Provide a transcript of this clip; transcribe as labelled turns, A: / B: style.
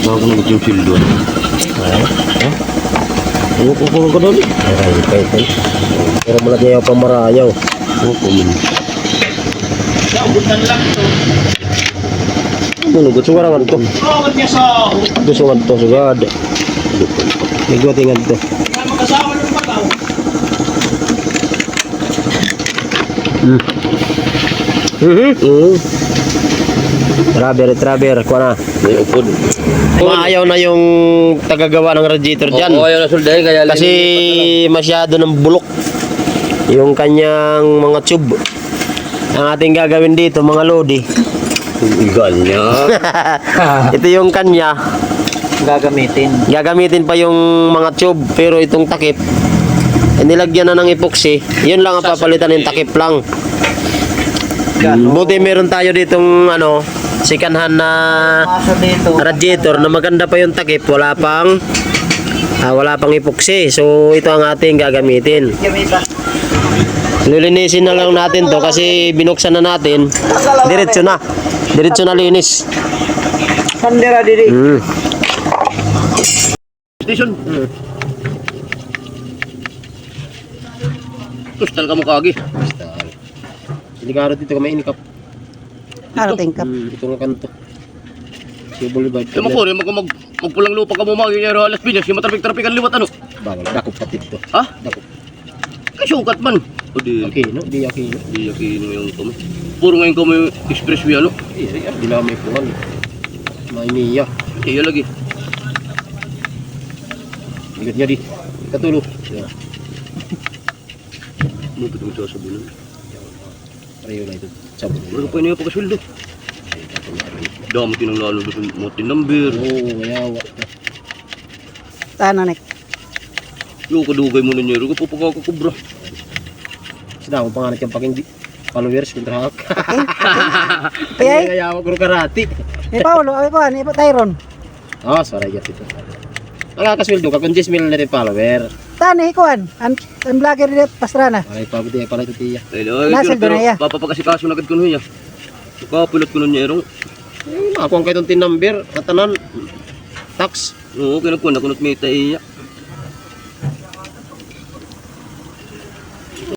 A: Ako nagot yung field doon.
B: Ano kukulong ko doon? Ay, kahit. Pero malagay ako pang marayaw.
A: Oo, kumin.
C: Naubutan lang ito.
B: Manugot sugarang ano to?
C: Bakit niya sa...
B: Gusto nga to, sugad. Nagwatingan to.
C: Kaya mag-asawa ng pagaw.
B: Traber, kuha na.
A: May upod.
B: Maayaw na yung tagagawa ng radiator dyan.
A: Oo, ayaw na suldahin. Kaya
B: Kasi masyado ng bulok yung kanyang mga tube. Ang ating gagawin dito, mga lodi.
A: igal niya.
B: Ito yung kanya. Gagamitin pa yung mga tube. Pero itong takip, nilagyan na ng epoxy. Yun lang ang papalitan ng takip lang. Buti meron tayo ditong ano, sikanhan na radiator na maganda pa yung takip, wala pang epoxy. So ito ang ating gagamitin. Lilinisin na lang natin to kasi binuksan na natin. Diretso na linis.
C: Sandera diri.
A: Station. Terus talaga mo kagi.
B: Delikado dito kami inikap.
D: Ano tingkap?
B: Ito nga kanto. Si Boulevard.
A: Kaya mo ko, magpulang lupa ka mo magyayaro alas pinyas. Yung matrapik-trapik ang liwat ano.
B: Bawal, dakop patid to.
A: Ha?
B: Dakop.
A: Kasukat man. O di,
B: Akino, di akino.
A: di yakino yung kami. Puro ngayon kami expressway ano.
B: Iya, di lang may puwan. Mainiya.
A: Iya lagi.
B: Ingat niya di. Katulo. Ya.
A: Mupit mo sa bulan.
B: Pareho na ito. Sabon.
A: Pero pa niya pagkasuldo. Dami tinang lalo doon mo tinambir.
B: Oo, mayawa.
D: Ano nek?
A: Yung kadugay mo na niya. Ruga po pagkakakubra.
B: Sedang panganat yung paking followers kontra hak.
D: Payay?
B: Mayawa ko karati.
D: Ni Paulo, ay pa, ni Tyron.
B: Oh, sorry gat ito. Wala ka sweldo ka kung 10 mil na rin follower.
D: Tani kuan, ang vlogger dito Pastrana.
B: Ay, pabudi pala ito tiya.
D: Nasa doon na iya.
A: Papapakasikaso na agad ko niya. Kapilot ko niya erong.
B: Ako ang kaitong tin number, katanan tax.
A: Oo, kinagkuhan na kunot may taiya.